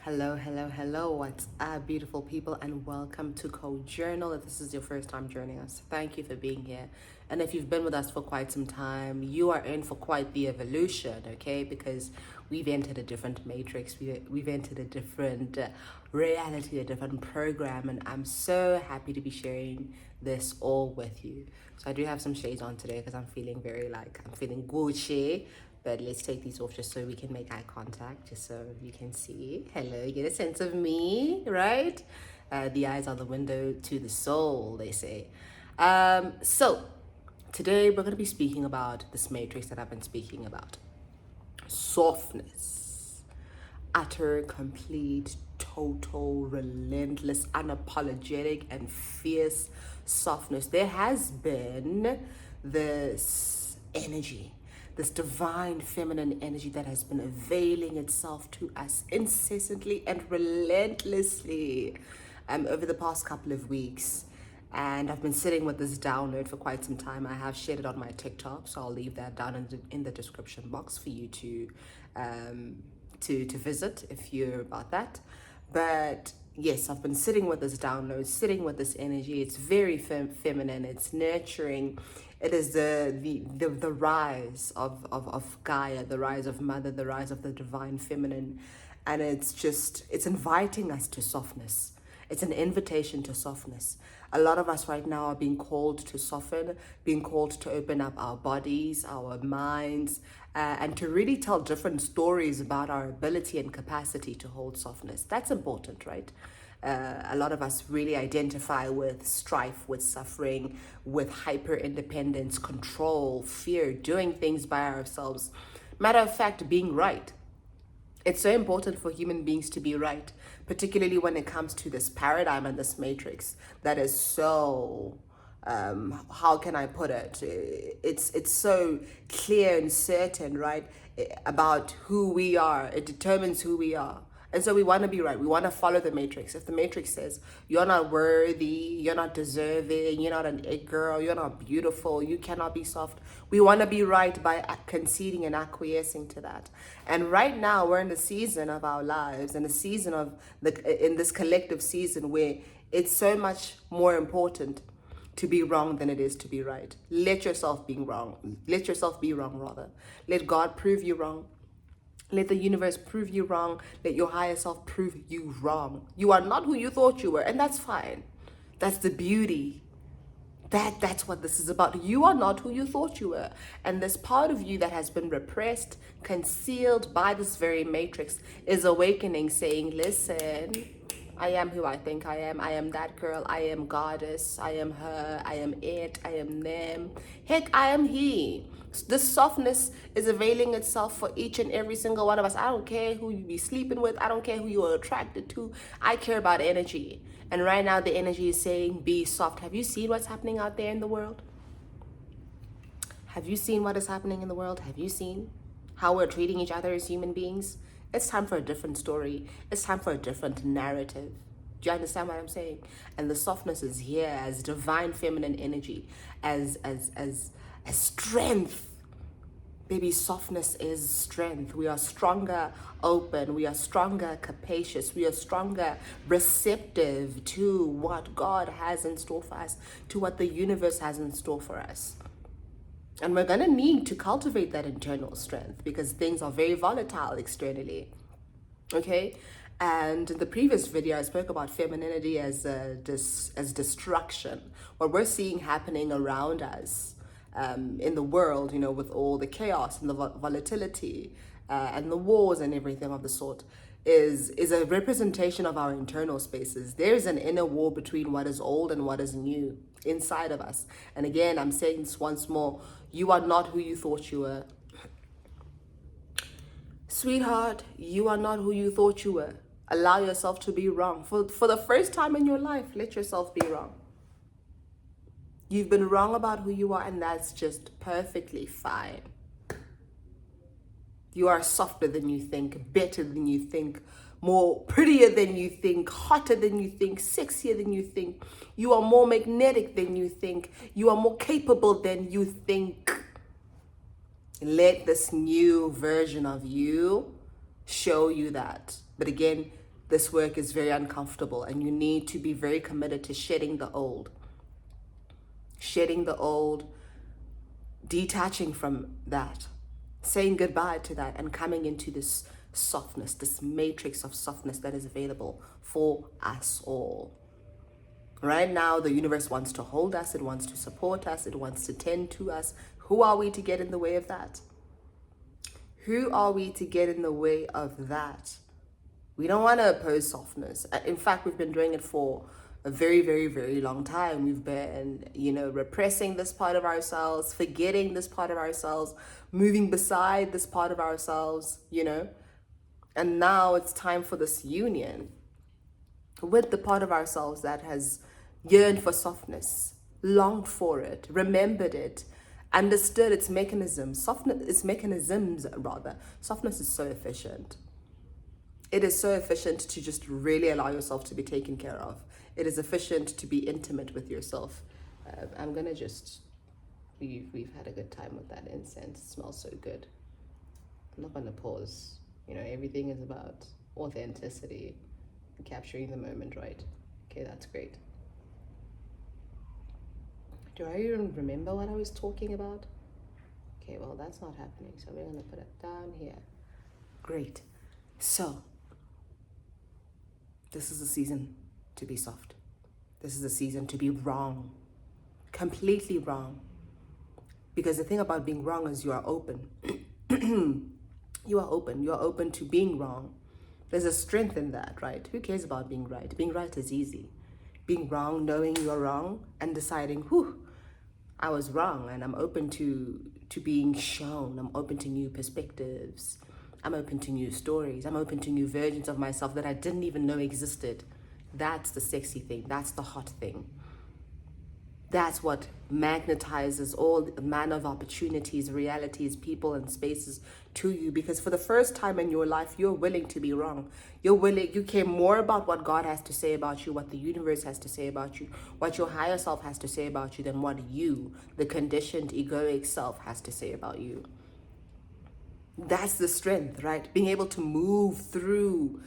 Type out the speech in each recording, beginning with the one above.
Hello, hello, hello. What's up, beautiful people, and welcome to Code Journal. If this is your first time joining us, thank you for being here. And if you've been with us for quite some time, you are in for quite the evolution, okay? Because we've entered a different matrix, we've entered a different reality, a different program, and I'm so happy to be sharing this all with you. So I do have some shades on today because I'm feeling I'm feeling Gucci. But let's take these off just so we can make eye contact, just so you can see. Hello, you get a sense of me, right? The eyes are the window to the soul, they say. So today we're going to be speaking about this matrix that I've been speaking about. Softness. Utter, complete, total, relentless, unapologetic, and fierce softness. There has been this energy, this divine feminine energy that has been availing itself to us incessantly and relentlessly over the past couple of weeks. And I've been sitting with this download for quite some time. I have shared it on my TikTok, so I'll leave that down in the description box for you to visit if you're about that. But yes, I've been sitting with this download, sitting with this energy. It's very feminine. It's nurturing. It is the rise of Gaia, the rise of Mother, the rise of the divine feminine, and it's inviting us to softness. It's an invitation to softness. A lot of us right now are being called to soften, being called to open up our bodies, our minds, and to really tell different stories about our ability and capacity to hold softness. That's important, right? A lot of us really identify with strife, with suffering, with hyper independence, control, fear, doing things by ourselves. Matter of fact, being right. It's so important for human beings to be right, particularly when it comes to this paradigm and this matrix that is so, how can I put it? It's so clear and certain, right, about who we are. It determines who we are. And so we want to be right. We want to follow the matrix. If the matrix says you're not worthy, you're not deserving, you're not an it girl, you're not beautiful, you cannot be soft, we want to be right by conceding and acquiescing to that. And right now we're in the season of our lives, in the season of in this collective season where it's so much more important to be wrong than it is to be right. Let yourself be wrong. Let yourself be wrong, rather. Let God prove you wrong. Let the universe prove you wrong. Let your higher self prove you wrong. You are not who you thought you were, and that's fine. That's the beauty. That's what this is about. You are not who you thought you were. And this part of you that has been repressed, concealed by this very matrix is awakening, saying, listen, I am who I think I am. I am that girl. I am goddess. I am her. I am it. I am them. Heck, I am he. This softness is availing itself for each and every single one of us. I don't care who you be sleeping with. I don't care who you are attracted to. I care about energy. And right now the energy is saying, be soft. Have you seen what's happening out there in the world? Have you seen what is happening in the world? Have you seen how we're treating each other as human beings? It's time for a different story. It's time for a different narrative. Do you understand what I'm saying? And the softness is here as divine feminine energy, as strength. Baby, softness is strength. We are stronger open. We are stronger capacious. We are stronger receptive to what God has in store for us, to what the universe has in store for us. And we're going to need to cultivate that internal strength because things are very volatile externally. Okay? And in the previous video, I spoke about femininity as destruction. What we're seeing happening around us in the world, with all the chaos and the volatility and the wars and everything of the sort, is a representation of our internal spaces. There's an inner war between what is old and what is new inside of us. And again, I'm saying this once more, you are not who you thought you were. Sweetheart, you are not who you thought you were. Allow yourself to be wrong. For the first time in your life, let yourself be wrong. You've been wrong about who you are, and that's just perfectly fine. You are softer than you think, better than you think, more prettier than you think, hotter than you think, sexier than you think. You are more magnetic than you think. You are more capable than you think. Let this new version of you show you that. But again, this work is very uncomfortable, and you need to be very committed to shedding the old, detaching from that, saying goodbye to that, and coming into this softness, this matrix of softness that is available for us all. Right now, the universe wants to hold us, it wants to support us, it wants to tend to us. Who are we to get in the way of that? Who are we to get in the way of that? We don't want to oppose softness. In fact, we've been doing it for a very, very, very long time. We've been, repressing this part of ourselves, forgetting this part of ourselves, moving beside this part of ourselves, And now it's time for this union with the part of ourselves that has yearned for softness, longed for it, remembered it, understood its mechanisms. Softness is so efficient. It is so efficient to just really allow yourself to be taken care of. It is efficient to be intimate with yourself. I'm gonna we've had a good time with that incense. It smells so good. I'm not gonna pause. Everything is about authenticity, capturing the moment, right? Okay, that's great. Do I even remember what I was talking about? Okay, well, that's not happening. So we're gonna put it down here. Great. So, this is a season to be soft. This is a season to be wrong. Completely wrong. Because the thing about being wrong is you are open. You are open. You are open to being wrong. There's a strength in that, right? Who cares about being right? Being right is easy. Being wrong, knowing you're wrong, and deciding, I was wrong, and I'm open to being shown. I'm open to new perspectives. I'm open to new stories. I'm open to new versions of myself that I didn't even know existed. That's the sexy thing. That's the hot thing. That's what magnetizes all manner of opportunities, realities, people, and spaces to you. Because for the first time in your life, you're willing to be wrong. You care more about what God has to say about you, what the universe has to say about you, what your higher self has to say about you, than what you, the conditioned egoic self, has to say about you. That's the strength, right? Being able to move through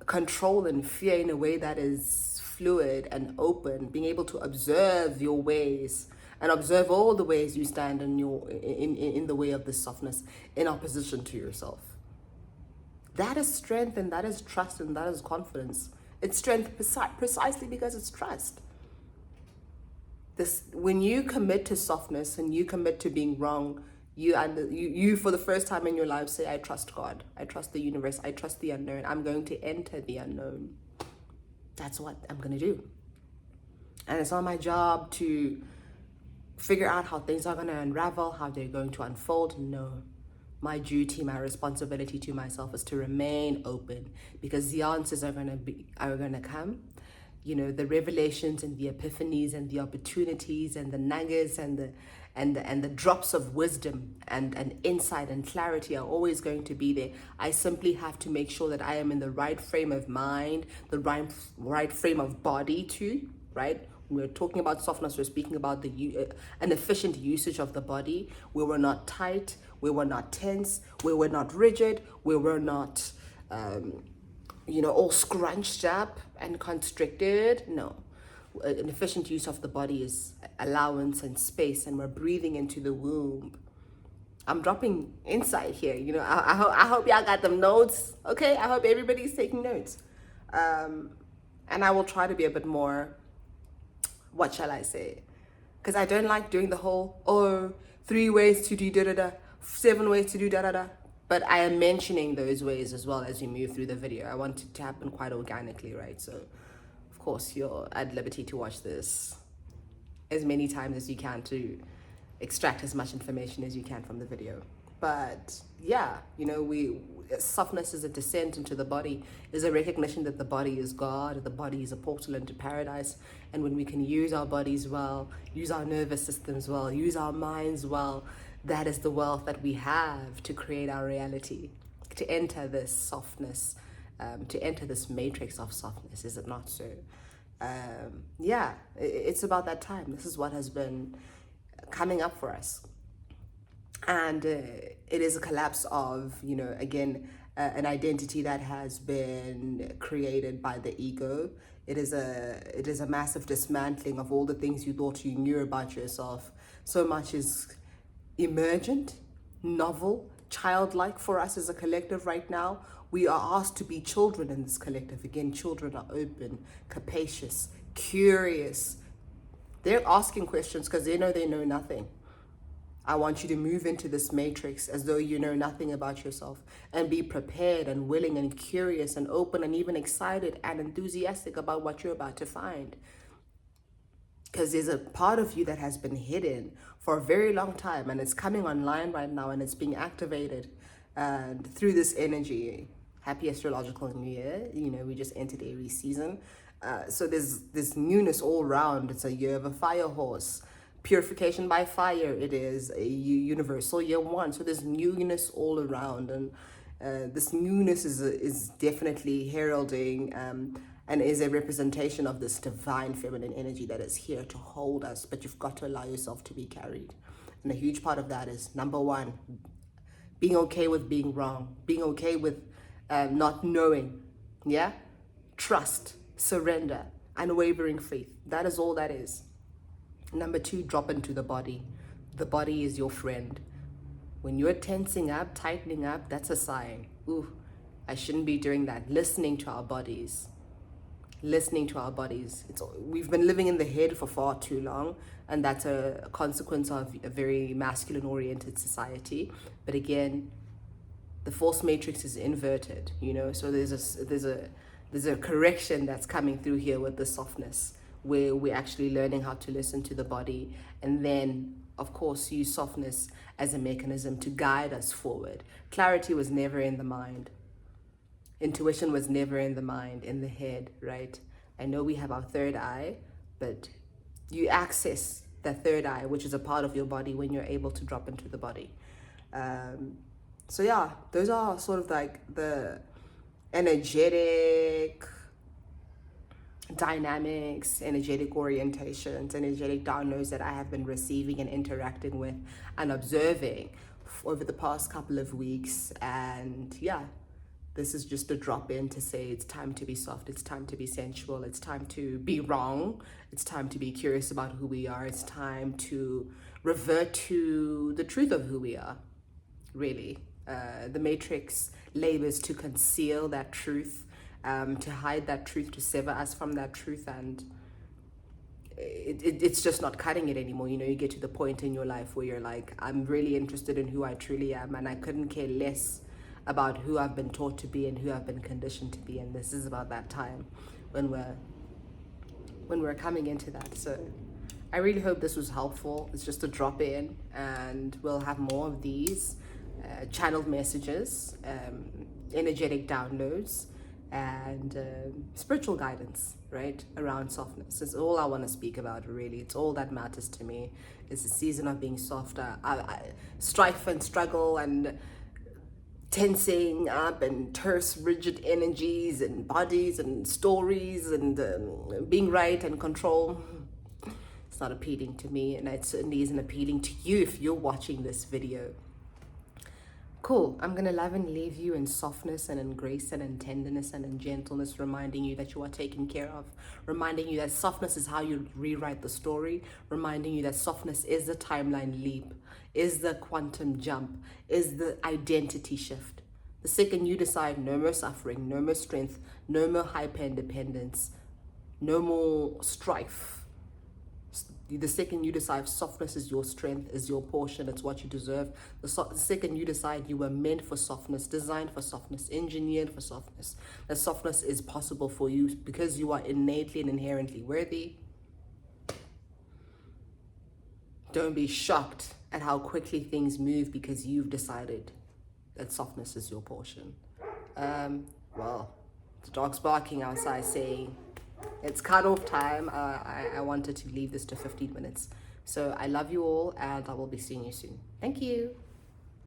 control and fear in a way that is fluid and open, being able to observe your ways and observe all the ways you stand in the way of this softness in opposition to yourself. That is strength, and that is trust, and that is confidence. It's strength precisely because it's trust. When you commit to softness and you commit to being wrong, you for the first time in your life say, I trust God, I trust the universe, I trust the unknown. I'm going to enter the unknown. That's what I'm going to do. And it's not my job to figure out how things are going to unravel, how they're going to unfold. No. My duty, my responsibility to myself is to remain open, because the answers are going to come. The revelations and the epiphanies and the opportunities and the nuggets and the drops of wisdom and insight and clarity are always going to be there. I simply have to make sure that I am in the right frame of mind, the right frame of body too, right? When we're talking about softness, we're speaking about an efficient usage of the body, where we're not tight, where we're not tense, where we're not rigid, where we're not all scrunched up and constricted. No. An efficient use of the body is allowance and space, and we're breathing into the womb. I'm dropping insight here. I hope y'all got them notes. Okay, I hope everybody's taking notes. And I will try to be a bit more, what shall I say? Because I don't like doing the whole, 3 ways to do da-da-da, 7 ways to do da-da-da. But I am mentioning those ways as well as we move through the video. I want it to happen quite organically, right? So, of course, you're at liberty to watch this as many times as you can to extract as much information as you can from the video. But yeah, softness is a descent into the body, is a recognition that the body is God, the body is a portal into paradise. And when we can use our bodies well, use our nervous systems well, use our minds well, that is the wealth that we have to create our reality, to enter this softness, to enter this matrix of softness. Is it not so? It's about that time. This is what has been coming up for us. And it is a collapse of, again, an identity that has been created by the ego. It is a massive dismantling of all the things you thought you knew about yourself. So much is emergent, novel, childlike for us as a collective right now. We are asked to be children in this collective. Again, children are open, capacious, curious. They're asking questions because they know nothing. I want you to move into this matrix as though you know nothing about yourself, and be prepared and willing and curious and open and even excited and enthusiastic about what you're about to find. Because there's a part of you that has been hidden for a very long time, and it's coming online right now, and it's being activated through this energy. Happy astrological new year. We just entered Aries season. So there's this newness all around. It's a year of a fire horse. Purification by fire. It is a universal year one. So there's newness all around, and this newness is definitely heralding and is a representation of this divine feminine energy that is here to hold us. But you've got to allow yourself to be carried, and a huge part of that is, number one, being okay with being wrong, being okay with not knowing. Yeah, trust, surrender, unwavering faith. That is all that is. Number two, drop into the body. The body is your friend. When you're tensing up, tightening up, that's a sign. Ooh, I shouldn't be doing that. Listening to our bodies. We've been living in the head for far too long, and that's a consequence of a very masculine-oriented society. But again, the false matrix is inverted, so there's a correction that's coming through here with the softness, where we're actually learning how to listen to the body, and then of course use softness as a mechanism to guide us forward. Clarity was never in the mind. Intuition was never in the mind, in the head, right? I know we have our third eye, but you access that third eye, which is a part of your body, when you're able to drop into the body. So yeah, those are sort of like the energetic dynamics, energetic orientations, energetic downloads that I have been receiving and interacting with and observing over the past couple of weeks. And yeah, this is just a drop in to say it's time to be soft, it's time to be sensual, it's time to be wrong, it's time to be curious about who we are, it's time to revert to the truth of who we are, really. The matrix labors to conceal that truth, to hide that truth, to sever us from that truth, and it's just not cutting it anymore. You get to the point in your life where you're like, I'm really interested in who I truly am, and I couldn't care less about who I've been taught to be and who I've been conditioned to be. And this is about that time when we're coming into that. So I really hope this was helpful. It's just a drop in, and we'll have more of these channeled messages, energetic downloads, and spiritual guidance, right, around softness. It's all I want to speak about, really. It's all that matters to me. It's a season of being softer. Strife and struggle and tensing up and terse, rigid energies and bodies and stories and being right and control. It's not appealing to me, and it certainly isn't appealing to you if you're watching this video. Cool. I'm going to love and leave you in softness and in grace and in tenderness and in gentleness, reminding you that you are taken care of, reminding you that softness is how you rewrite the story, reminding you that softness is the timeline leap, is the quantum jump, is the identity shift. The second you decide no more suffering, no more strength, no more hyper independence, no more strife. The second you decide softness is your strength, is your portion, it's what you deserve. The second you decide you were meant for softness, designed for softness, engineered for softness, that softness is possible for you because you are innately and inherently worthy. Don't be shocked at how quickly things move because you've decided that softness is your portion. Well, the dog's barking outside saying it's cutoff time. I wanted to leave this to 15 minutes. So I love you all, and I will be seeing you soon. Thank you.